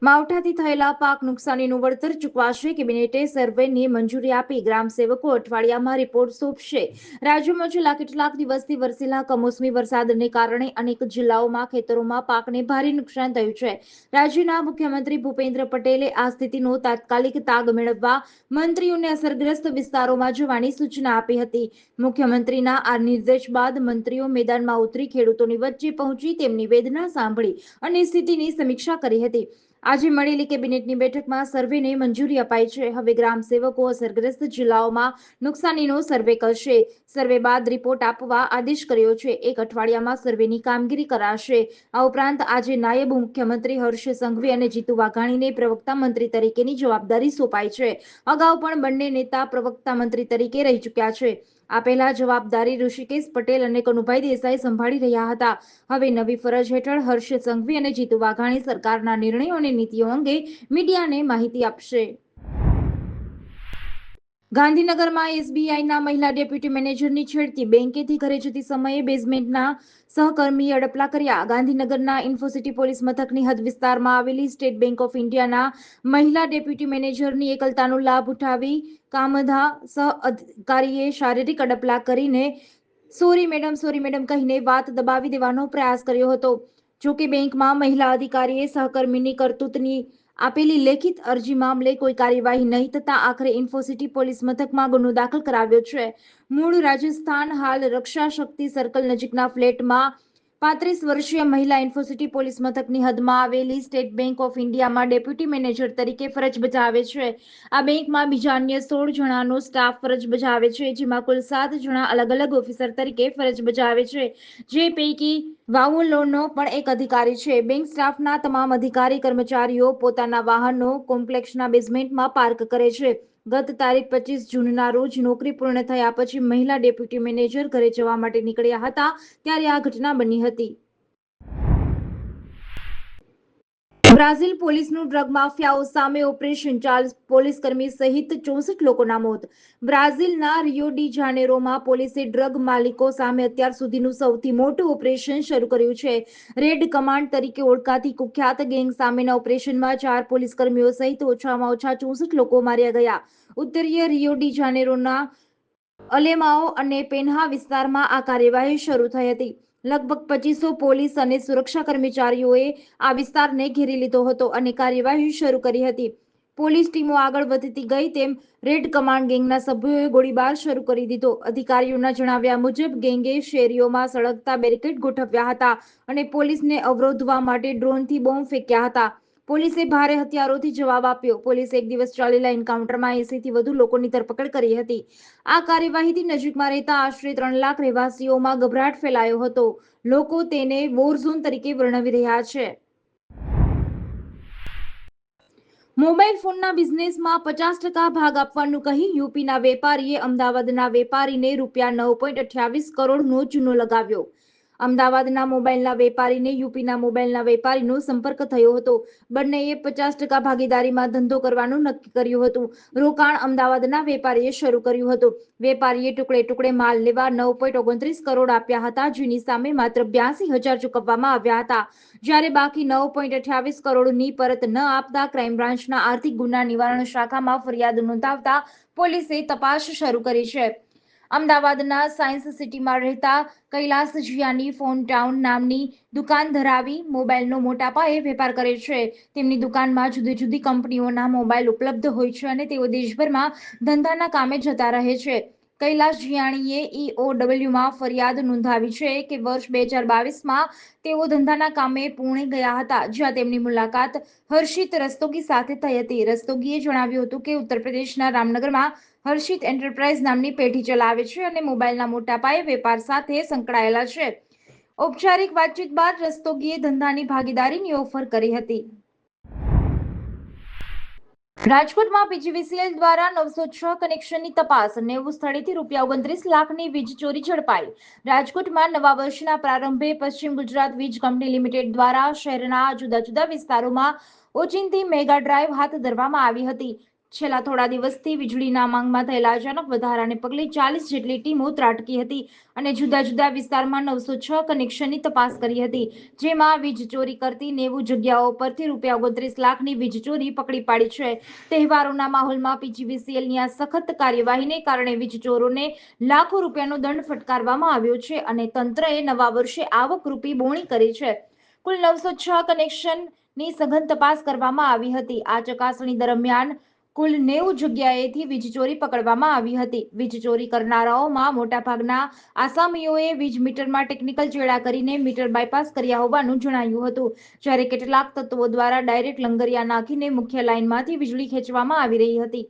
માવઠાથી થયેલા પાક નુકસાનીનું વળતર ચૂકવાશે. કેબિનેટે સર્વેની મંજૂરી આપી. ગ્રામ સેવકો અઠવાડિયામાં રિપોર્ટ સોંપશે. રાજ્યમાં છેલ્લા કેટલાક દિવસથી વરસેલા કમોસમી વરસાદને કારણે અનેક જિલ્લાઓમાં ખેતરોમાં પાકને ભારે નુકસાન થયું છે. રાજ્યના મુખ્યમંત્રી ભૂપેન્દ્ર પટેલે આ સ્થિતિનો તાત્કાલિક તાગ મેળવવા મંત્રીઓને અસરગ્રસ્ત વિસ્તારોમાં જવાની સૂચના આપી હતી. મુખ્યમંત્રીના આ નિર્દેશ બાદ મંત્રીઓ મેદાનમાં ઉતરી ખેડૂતોની વચ્ચે પહોંચી તેમની વેદના સાંભળી અને સ્થિતિની સમીક્ષા કરી હતી. આજે મળેલી કેબિનેટની બેઠકમાં સર્વેને મંજૂરી અપાઈ છે. હવે ગ્રામ સેવકો અસરગ્રસ્ત જિલ્લાઓમાં નુકસાનીનો સર્વે કરશે. સર્વે બાદ રિપોર્ટ આપવા આદેશ કર્યો છે. એક અઠવાડિયામાં સર્વેની કામગીરી કરાશે. આ ઉપરાંત આજે નાયબ મુખ્યમંત્રી હર્ષ સંઘવી અને જીતુ વાઘાણીને પ્રવક્તા મંત્રી તરીકેની જવાબદારી સોંપાઈ છે. અગાઉ પણ બંને નેતા પ્રવક્તા મંત્રી તરીકે રહી ચૂક્યા છે. આ પહેલા જવાબદારી ઋષિકેશ પટેલ અને કનુભાઈ દેસાઈ સંભાળી રહ્યા હતા. હવે નવી ફરજ હેઠળ હર્ષ સંઘવી અને જીતુ વાઘાણી સરકારના નિર્ણયો અને નીતિઓ અંગે મીડિયાને માહિતી આપશે. ગાંધીનગરમાં એસબીઆઈના મહિલા ડેપ્યુટી મેનેજરની છેડતી. બેંકેથી ઘરે જતી સમયે બેઝમેન્ટના સહકર્મીએ અડપલા કર્યા. ગાંધીનગરના ઇન્ફોસિટી પોલીસ મથકની હદ વિસ્તારમાં આવેલી સ્ટેટ બેંક ઓફ ઇન્ડિયાના મહિલા ડેપ્યુટી મેનેજરની એકલતાનો લાભ ઉઠાવી કામધા સહઅધિકારીએ શારીરિક અડપલા કરીને સોરી મેડમ કહીને વાત દબાવી દેવાનો પ્રયાસ કર્યો હતો. જોકે બેંકમાં મહિલા અધિકારીએ સહકર્મીની કરતૂતની આપેલી લેખિત અરજી મામલે કોઈ કાર્યવાહી નહીં થતા આખરે ઇન્ફોસિટી પોલીસ મથકમાં ગુનો દાખલ કરાવ્યો છે. મૂળ રાજસ્થાન, હાલ રક્ષા શક્તિ સર્કલ નજીકના ફ્લેટમાં 35 વર્ષીય મહિલા ઇન્ફોસિટી પોલીસ મથકની હદમાં આવેલી સ્ટેટ બેંક ઓફ ઇન્ડિયામાં ડેપ્યુટી મેનેજર તરીકે ફરજ બજાવે છે. આ બેંકમાં બીજા અન્ય 16 જણાનો સ્ટાફ ફરજ બજાવે છે, જેમાં કુલ 7 જણા અલગ અલગ ઓફિસર તરીકે ફરજ બજાવે છે, જે પૈકી વાવોલોનો પણ એક અધિકારી છે. બેંક સ્ટાફના તમામ અધિકારી કર્મચારીઓ પોતાના વાહનો કોમ્પ્લેક્સના બેઝમેન્ટમાં પાર્ક કરે છે. ગત તારીખ 25 જૂનના રોજ નોકરી પૂર્ણ થયા પછી મહિલા ડેપ્યુટી મેનેજર ઘરે જવા માટે નીકળ્યા હતા ત્યારે આ ઘટના બની હતી. બ્રાઝિલ પોલીસનું ડ્રગ માફિયાઓ સામે ઓપરેશન, 4 પોલીસકર્મી સહિત 64 લોકોના મોત. બ્રાઝિલના રિયો ડી જાનેરોમાં પોલીસે ડ્રગ માલિકો સામે અત્યાર સુધીનું સૌથી મોટું ઓપરેશન શરૂ કર્યું છે. રેડ કમાન્ડ તરીકે ઓળખાતી કુખ્યાત ગેંગ સામેના ઓપરેશનમાં 4 પોલીસકર્મીઓ સહિત ઓછામાં ઓછા 64 લોકો માર્યા ગયા. ઉત્તરીય રિયો ડી જાનેરોના અલેમાઓ અને પેન્હા વિસ્તારમાં આ કાર્યવાહી શરૂ થઈ હતી. લગભગ 2500 પોલીસ અને સુરક્ષા કર્મચારીઓએ આ વિસ્તારને ઘેરી લીધો હતો અને કાર્યવાહી શરૂ કરી હતી. પોલીસ ટીમો આગળ વધતી ગઈ તેમ રેડ કમાન્ડ ગેંગના સભ્યોએ ગોળીબાર શરૂ કરી દીધો. અધિકારીઓના જણાવ્યા મુજબ ગેંગે શેરીઓમાં સળગતા બેરિકેડ ગોઠવ્યા હતા અને પોલીસને અવરોધવા માટે ડ્રોનથી બોમ્બ ફેંક્યા હતા. પોલીસે ભારે હથિયારોથી જવાબ આપ્યો. પોલીસે એક દિવસ ચાલેલા એન્કાઉન્ટરમાં 80થી વધુ લોકોની ધરપકડ કરી હતી. આ કાર્યવાહીથી નજીકમાં રહેતા આશરે 3 લાખ રહેવાસીઓમાં ગભરાટ ફેલાયો હતો. લોકો તેને વોરઝોન તરીકે વર્ણવી રહ્યા છે. મોબાઈલ ફોનના બિઝનેસમાં 50% ભાગ આપવાનું કહી યુપીના વેપારીએ અમદાવાદના વેપારીને ₹9.28 કરોડનો ચૂનો લગાવ્યો. અમદાવાદના મોબાઈલના વેપારીને યુપીના મોબાઈલના વેપારીનો સંપર્ક થયો હતો. બંનેએ 50% ભાગીદારીમાં ધંધો કરવાનું નક્કી કર્યું હતું. રોકાણ અમદાવાદના વેપારીએ શરૂ કર્યું હતું. વેપારીએ ટુકડે ટુકડે માલ લેવા ₹9.29 કરોડ આપ્યા હતા, જેની સામે માત્ર 82,000 ચૂકવવામાં આવ્યા હતા. જ્યારે બાકી ₹9.28 કરોડની પરત ન આપતા ક્રાઇમ બ્રાન્ચના આર્થિક ગુના નિવારણ શાખામાં ફરિયાદ નોંધાવતા પોલીસે તપાસ શરૂ કરી છે. અમદાવાદના સાયન્સ સિટીમાં રહેતા કૈલાસ જિયાની ફોન ટાઉન નામની દુકાન ધરાવી મોબાઈલનો મોટા પાયે વેપાર કરે છે. તેમની દુકાનમાં જુદી જુદી કંપનીઓના મોબાઈલ ઉપલબ્ધ હોય છે અને તેઓ દેશભરમાં ધંધાના કામે જતા રહે છે. કૈલાસ જિયાણીએ EOWમાં ફરિયાદ નોંધાવી છે કે વર્ષ 2022માં તેઓ ધંધાના કામે પુણે ગયા હતા, જ્યાં તેમની મુલાકાત હર્ષિત રસ્તોગી સાથે થઈ હતી. રસ્તોગીએ જણાવ્યું હતું કે ઉત્તર પ્રદેશના રામનગરમાં હર્ષિત એન્ટરપ્રાઇઝ નામની પેઢી ચલાવે છે અને મોબાઈલના મોટા પાયે વેપાર સાથે સંકળાયેલા છે. ઔપચારિક વાતચીત બાદ રસ્તોગીએ ધંધાની ભાગીદારીની ઓફર કરી હતી. રાજકોટમાં પીજીવીસીએલ દ્વારા 906 કનેક્શનની તપાસ, 90 સ્થળેથી ₹29 લાખની વીજ ચોરી ઝડપાઈ. રાજકોટમાં નવા વર્ષના પ્રારંભે પશ્ચિમ ગુજરાત વીજ કંપની લિમિટેડ દ્વારા શહેરના જુદા જુદા વિસ્તારોમાં ઓચિંતી મેગા ડ્રાઈવ હાથ ધરવામાં આવી હતી. છેલ્લા થોડા દિવસથી વીજળીના માંગમાં થયેલા અચાનક વધારાને પગલે 40 જેટલી ટીમો ત્રાટકી હતી અને જુદા જુદા વિસ્તારમાં 906 કનેક્શનની તપાસ કરી હતી, જેમાં વીજ ચોરી કરતી 90 જગ્યાઓ પરથી ₹29 લાખની વીજ ચોરી પકડી પાડી છે. તહેવારોના માહોલમાં પીજીવીસીએલની આ સખત કાર્યવાહીને કારણે વીજ ચોરોને લાખો રૂપિયાનો દંડ ફટકારવામાં આવ્યો છે અને તંત્રએ નવા વર્ષે આવકરૂપી બોણી કરી છે. કુલ 906 કનેક્શનની સઘન તપાસ કરવામાં આવી હતી. આ ચકાસણી દરમિયાન કુલ 90 જગ્યાએથી વીજ ચોરી પકડવામાં આવી હતી. વીજ ચોરી કરનારાઓમાં મોટાભાગના આસામીઓએ વીજ મીટરમાં ટેકનિકલ ચેડા કરીને મીટર બાયપાસ કર્યા હોવાનું જણાયું હતું, જ્યારે કેટલાક તત્વો દ્વારા ડાયરેક્ટ લંગરિયા નાખીને મુખ્ય લાઇનમાંથી વીજળી ખેંચવામાં આવી રહી હતી.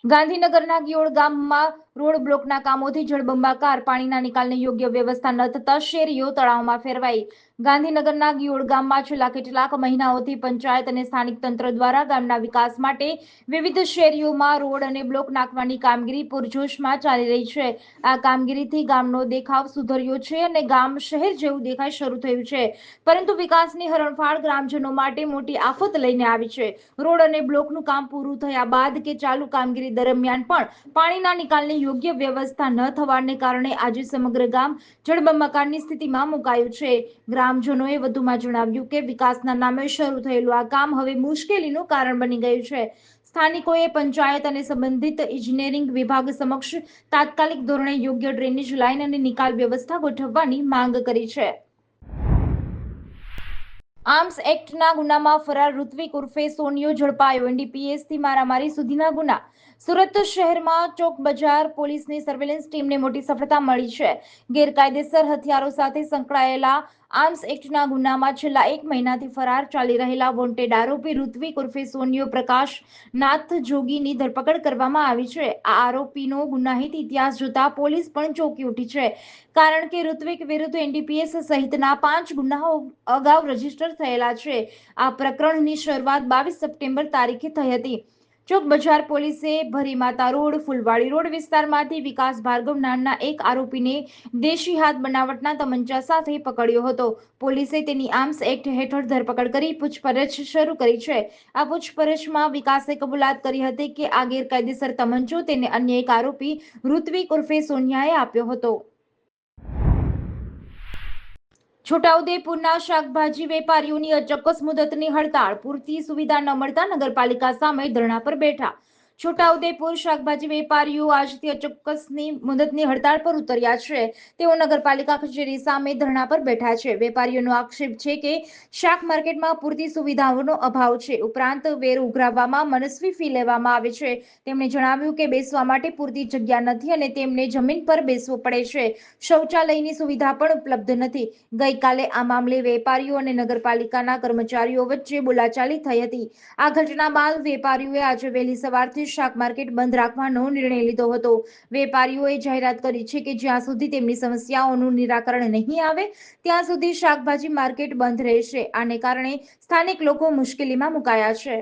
ગાંધીનગરના ગિયોડ ગામમાં રોડ બ્લોકના કામોથી જળબંબાકાર. પાણીના નિકાલની યોગ્ય વ્યવસ્થા ન થતા શેરીઓ તળાવમાં ફેરવાઈ. ગાંધીનગરના ગિયોડ ગામમાં છેલ્લા કેટલાક મહિનાઓથી પંચાયત અને સ્થાનિક તંત્ર દ્વારા ગામના વિકાસ માટે વિવિધ શેરીઓમાં રોડ અને બ્લોક નાખવાની કામગીરી પૂરજોશમાં ચાલી રહી છે. આ કામગીરીથી ગામનો દેખાવ સુધર્યો છે અને ગામ શહેર જેવું દેખાઈ શરૂ થયું છે, પરંતુ વિકાસની હરણફાળ ગ્રામજનો માટે મોટી આફત લઈને આવી છે. રોડ અને બ્લોકનું કામ પૂરું થયા બાદ કે ચાલુ કામગીરી દરમિયાન પણ પાણીના નિકાલની યોગ્ય વ્યવસ્થા ન થવાને કારણે આજે સમગ્ર ગામ જળબંબાકારની સ્થિતિમાં મુકાયું છે. ગ્રામજનોએ વધુમાં જણાવ્યું કે વિકાસના નામે શરૂ થયેલું આ કામ હવે મુશ્કેલીનું કારણ બની ગયું છે. સ્થાનિકોએ પંચાયત અને સંબંધિત ઇજનેરિંગ વિભાગ સમક્ષ તાત્કાલિક ધોરણે યોગ્ય ડ્રેનેજ લાઇન અને નિકાલ વ્યવસ્થા ગોઠવવાની માંગ કરી છે. આર્મ્સ એક્ટના ગુનામાં ફરાર ઋત્વિક ઉર્ફે સોનિયો ઝડપાયો. એનડીપીએસથી મારામારી સુધીના ગુના. સુરત શહેરમાં ચોક બજાર પોલીસની સર્વેલન્સ ટીમને મોટી સફળતા મળી છે. ગેરકાયદેસર હથિયારો સાથે સંકળાયેલા આર્મ્સ એક્ટના ગુનામાં છેલ્લા 1 મહિનાથી ફરાર ચાલી રહેલા વોન્ટેડ આરોપી ઋત્વિક ઉર્ફે સોનિયો પ્રકાશ નાથ જોગીની ધરપકડ કરવામાં આવી છે. આ આરોપીનો ગુનાહિત ઇતિહાસ જોતા પોલીસ પણ ચોંકી ઉઠી છે, કારણ કે ઋત્વિક વિરુદ્ધ એનડીપીએસ સહિતના 5 ગુનાઓ અગાઉ રજીસ્ટર થયેલા છે. આ પ્રકરણની શરૂઆત 22 સપ્ટેમ્બર તારીખે થઈ હતી. ચોક બજાર પોલીસે ભરીમાતા રોડ, ફૂલવાડી રોડ વિસ્તારમાંથી વિકાસ ભાર્ગવ નામના એક આરોપીને દેશી હાથ બનાવટના તમંચા સાથે પકડ્યો હતો. પોલીસે તેની આર્મ્સ એક્ટ હેઠળ ધરપકડ કરી પૂછપરછ શરૂ કરી છે. આ પૂછપરછમાં વિકાસે કબૂલાત કરી હતી કે આ ગેરકાયદેસર તમંચો તેને અન્ય એક આરોપી ઋત્વિક ઉર્ફે સોનિયાએ આપ્યો હતો. છોટાઉદેપુરના શાકભાજી વેપારીઓની અચોક્કસ મુદતની હડતાળ. પૂરતી સુવિધા ન મળતા નગરપાલિકા સામે ધરણા પર બેઠા. છોટાઉદેપુર શાકભાજી વેપારીઓ આજથી અચોક્કસની મુદતની હડતાળ પર ઉતર્યા છે. તેઓ નગરપાલિકા કચેરી સામે ધરણા પર બેઠા છે. વેપારીઓનો આક્ષેપ છે કે શાક માર્કેટમાં પૂરતી સુવિધાઓનો અભાવ છે. ઉપરાંત વેરો ઉઘરાવવામાં મનસ્વી ફી લેવામાં આવે છે. તેમણે જણાવ્યું કે બેસવા માટે પૂરતી જગ્યા નથી અને તેમને જમીન પર બેસવું પડે છે. શૌચાલયની સુવિધા પણ ઉપલબ્ધ નથી. ગઈકાલે આ મામલે વેપારીઓ અને નગરપાલિકાના કર્મચારીઓ વચ્ચે બોલાચાલી થઈ હતી. આ ઘટના બાદ વેપારીઓએ આજે વહેલી સવારથી શાક માર્કેટ બંધ રાખવાનો નિર્ણય લીધો હતો. વેપારીઓએ જાહેરાત કરી છે કે જ્યાં સુધી તેમની સમસ્યાઓનું નિરાકરણ નહીં આવે ત્યાં સુધી શાકભાજી માર્કેટ બંધ રહેશે. આને કારણે સ્થાનિક લોકો મુશ્કેલીમાં મુકાયા છે.